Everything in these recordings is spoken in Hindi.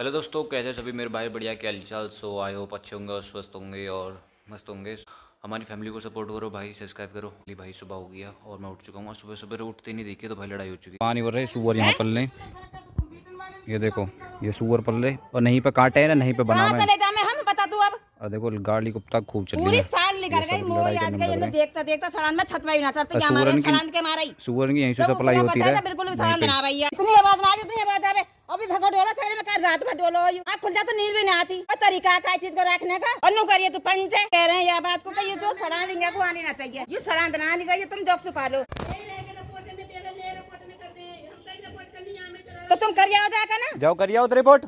हेलो दोस्तों, कैसे सभी मेरे भाई? बढ़िया, क्या हालचाल? सो आई होप अच्छे होंगे और स्वस्थ होंगे और मस्त होंगे। हमारी फैमिली को सपोर्ट करो भाई, सब्सक्राइब करो। अली भाई सुबह हो गया और मैं उठ चुका हूँ और सुबह सुबह उठते नहीं देखिए तो भाई लड़ाई हो चुकी। पानी भर रहे सुअर यहाँ पल ले, ये देखो ये सुअर पल रहे और नहीं पे काटे है ना, नहीं पे बना हुआ है। हम बता तू अब और देखो गाड़ी को तक खूब चल रही पूरी है। साल ये निकल गई सब मोह लड़ाई याद करने गई लग हमने रहे देखता देखता सड़ान में छत में भी ना चढ़ते हैं। क्या हमारे सुअरन की सड़ान के मारा ही सुअरन की यहीं से तो सप्लाई पूरा होती पता रहे है बिल्कुल भी वहीं सड़ान पे। बना भैया। इतनी आवाज ना इतनी आवाज आवे अभी भगो डोलो सारे में कर रात भर डोलो आँख खुलता तो नींद भी नहीं आती और तरीका का चीज को रखने का और नु करिए तू पंच कह रहे हैं यह बात को कि ये जो सड़ान देंगे को आनी ना चाहिए, ये सड़ान देना नहीं चाहिए। तुम जॉब छुपा लो तो तुम कर आओ जाकर ना जाओ करिए उधर रिपोर्ट।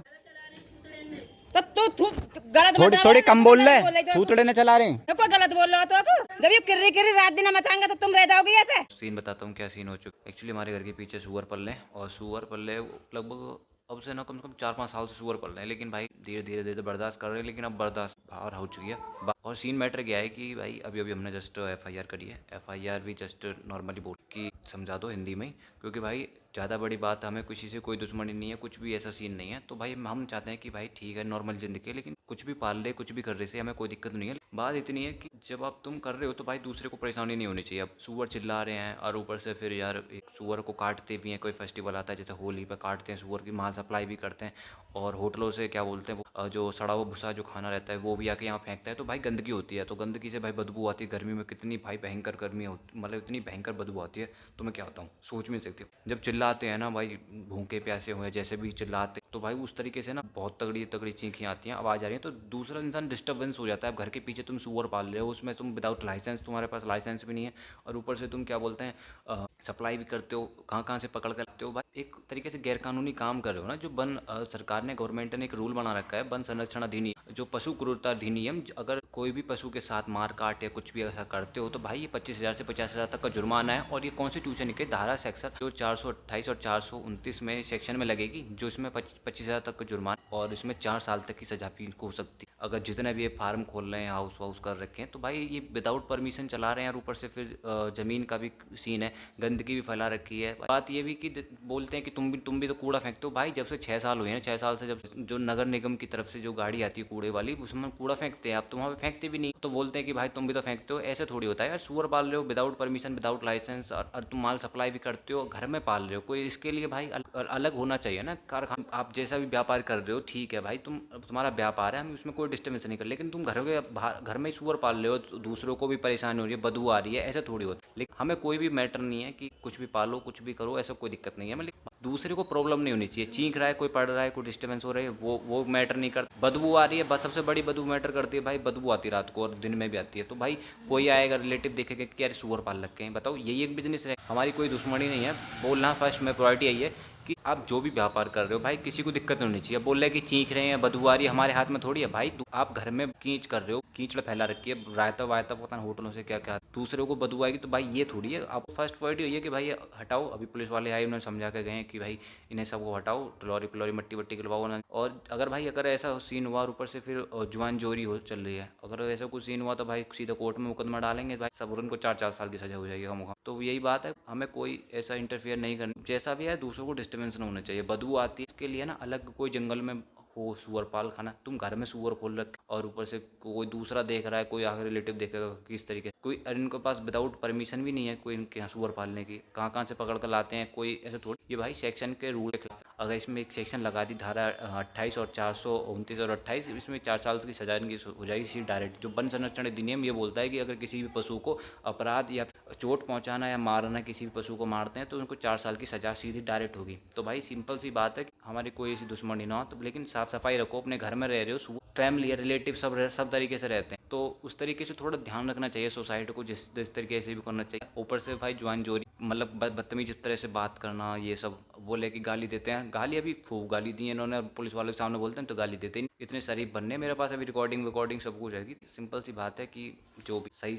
तो तू गलत थोड़ी मत थोड़ी कम बोल रहे, बोले थूथड़े न चला रहे हैं। तो कोई गलत बोल रहा हो तो जब ये किर्री किर्री रात दिन मचाएंगे तो तुम रह जाओगे ऐसे। सीन बताता हूँ क्या सीन हो चुका। एक्चुअली हमारे घर के पीछे सुअर पल रहे हैं और सुअर पल रहे लगभग अब से ना कम से कम 4-5 साल से सुअर पल रहे हैं, लेकिन भाई धीरे धीरे धीरे बर्दाश्त कर रहे हैं, लेकिन अब बर्दाश्त बाहर हो चुकी है। और सीन मैटर क्या है कि भाई अभी अभी हमने जस्ट एफआईआर करी है। एफआईआर भी जस्ट नॉर्मली बोल कि समझा दो हिंदी में ही, क्योंकि भाई ज़्यादा बड़ी बात, हमें किसी से कोई दुश्मनी नहीं है, कुछ भी ऐसा सीन नहीं है। तो भाई हम चाहते हैं कि भाई ठीक है नॉर्मल ज़िंदगी है, लेकिन कुछ भी पाल ले कुछ भी कर रहे से हमें कोई दिक्कत नहीं है। बात इतनी है कि जब आप तुम कर रहे हो तो भाई दूसरे को परेशानी नहीं होनी चाहिए। अब सुअर चिल्ला रहे हैं और ऊपर से फिर यार एक सुअर को काटते भी हैं, कोई फेस्टिवल आता है जैसे होली पे काटते हैं सुअर की, माल सप्लाई भी करते हैं और होटलों से क्या बोलते हैं वो जो सड़ा हुआ भूसा जो खाना रहता है वो भी आके यहाँ फेंकता है। तो भाई गंदगी होती है, तो गंदगी से भाई बदबू आती है। गर्मी में कितनी भाई भयंकर गर्मी होती, मतलब इतनी भयंकर बदबू आती है तो मैं क्या बताऊँ, सोच भी नहीं सकती। जब चिल्लाते हैं ना भाई, भूखे प्यासे हुए जैसे भी चिल्लाते तो भाई उस तरीके से ना बहुत तगड़ी तगड़ी चीखें आती हैं, आवाज़ आ रही है, तो दूसरा इंसान डिस्टर्बेंस हो जाता है। अब घर के पीछे तुम सुअर पाल रहे हो, उसमें तुम विदाउट लाइसेंस, तुम्हारे पास लाइसेंस भी नहीं है और ऊपर से तुम क्या बोलते हैं सप्लाई भी करते हो, कहाँ कहाँ से पकड़ कर लाते हो। भाई एक तरीके से गैरकानूनी काम कर रहे हो ना। जो वन सरकार ने, गवर्नमेंट ने एक रूल बना रखा है, वन संरक्षण अधिनियम, जो पशु क्रूरता अधिनियम, अगर कोई भी पशु के साथ मार काट या कुछ भी ऐसा करते हो तो भाई ये 25,000 से 50,000 तक का जुर्माना है। और ये कॉन्स्टिट्यूशन के धारा सेक्शन जो 428 और 429 में सेक्शन में लगेगी, जो इसमें 25,000 तक का जुर्माना और इसमें 4 साल तक की सजा भी हो सकती है। अगर जितने भी ये फार्म खोल रहे हैं, हाउस वाउस कर रखे हैं, तो भाई ये विदाउट परमिशन चला रहे हैं और ऊपर से फिर ज़मीन का भी सीन है, गंदगी भी फैला रखी है। बात ये भी कि बोलते हैं कि तुम भी तो कूड़ा फेंकते हो। भाई जब से 6 साल हुए हैं, 6 साल से जब जो नगर निगम की तरफ से जो गाड़ी आती है कूड़े वाली, उसमें कूड़ा फेंकते हैं। आप तो वहाँ पे फेंकते भी नहीं, तो बोलते हैं कि भाई तुम भी तो फेंकते हो। ऐसे थोड़ी होता है यार, सुअर पाल रहे हो विदाउट परमिशन विदाउट लाइसेंस और तुम माल सप्लाई भी करते हो, घर में पाल रहे हो, कोई इसके लिए भाई अलग होना चाहिए ना कारखाना। आप जैसा भी व्यापार कर रहे हो ठीक है भाई, तुम्हारा व्यापार है, हम उसमें कोई डिस्टर्बेंस नहीं कर, लेकिन तुम घर में ही सुअर पाल रहे हो, दूसरों को भी परेशानी हो रही है, बदबू आ रही है, ऐसा थोड़ी होता है। लेकिन हमें कोई भी मैटर नहीं है कि कुछ भी पालो कुछ भी करो, ऐसा कोई दिक्कत नहीं है। मतलब दूसरे को प्रॉब्लम नहीं होनी चाहिए। चीख रहा है कोई, पढ़ रहा है कोई, डिस्टर्बेंस हो रही है, वो मैटर नहीं करता। बदबू आ रही है, बस सबसे बड़ी बदबू मैटर करती है भाई। बदबू आती है रात को और दिन में भी आती है, तो भाई कोई आएगा रिलेटिव देखेगा कि यार सुअर पाल रखे हैं। बताओ, यही एक बिजनेस है, हमारी कोई दुश्मनी नहीं है। बोलना फर्स्ट में प्रायोरिटी यही है कि आप जो भी व्यापार कर रहे हो भाई किसी को दिक्कत नहीं होनी चाहिए। बोल रहे कि चीख रहे हैं, बदबू आ रही है, हमारे हाथ में थोड़ी है भाई। आप घर में कीच कर रहे हो, कीचड़ फैला रखी है, रायता वायता पता नहीं होटलों से क्या क्या, दूसरे को बदबू आएगी, तो भाई ये थोड़ी है। आप फर्स्ट प्रायोरिटी यही है कि भाई ये हटाओ। अभी पुलिस वाले आए, उन्होंने समझा के गए कि भाई इन्हें सबको हटाओ, फ्लोरी फ्लोरी मट्टी वट्टी गिलवाओ ना। और अगर ऐसा सीन हुआ और ऊपर से फिर जुआन जोरी हो चल रही है, अगर ऐसा कुछ सीन हुआ तो भाई सीधा कोर्ट में मुकदमा डालेंगे भाई, सब उनको 4-4 साल की सजा हो जाएगी मुखा। तो यही बात है, हमें कोई ऐसा इंटरफेयर नहीं करना, जैसा भी है दूसरों को डिस्टर्बेंस नहीं होना चाहिए। बदबू आती है इसके लिए ना अलग कोई जंगल में हो सुअर पाल खाना, तुम घर में सुअर खोल रखे और ऊपर से कोई दूसरा देख रहा है, कोई आगे रिलेटिव देखेगा किस तरीके से, कोई इनके पास विदाउट परमिशन भी नहीं है कोई इनके यहाँ सुअर पालने की, कहाँ कहाँ से पकड़ कर लाते हैं कोई, ऐसे थोड़ी। ये भाई सेक्शन के रूल के खिलाफ। अगर इसमें एक सेक्शन लगा दी धारा 28 और 429 और 28, इसमें 4 साल की सजा इनकी हो जाएगी सीधी डायरेक्ट। जो वन संरक्षण अधिनियम ये बोलता है कि अगर किसी भी पशु को अपराध या चोट पहुंचाना या मारना, किसी भी पशु को मारते हैं तो उनको 4 साल की सजा सीधी डायरेक्ट होगी। तो भाई सिंपल सी बात है कि हमारी कोई ऐसी दुश्मनी ना हो, तो लेकिन साफ सफाई रखो, अपने घर में रह रहे हो, फैमिली या रिलेटिव सब तरीके से रहते हैं, तो उस तरीके से थोड़ा ध्यान रखना चाहिए सोसाइटी को, जिस तरीके से भी करना चाहिए। ऊपर से भाई जुआन जोरी, मतलब बदतमीज तरह से बात करना, ये सब बोले कि गाली देते हैं। गाली अभी खूब गाली दी है इन्होंने, पुलिस वालों के सामने बोलते हैं तो गाली देते हैं। इतने शरीफ बनने, मेरे पास अभी रिकॉर्डिंग सब कुछ है। सिंपल सी बात है कि जो भी सही से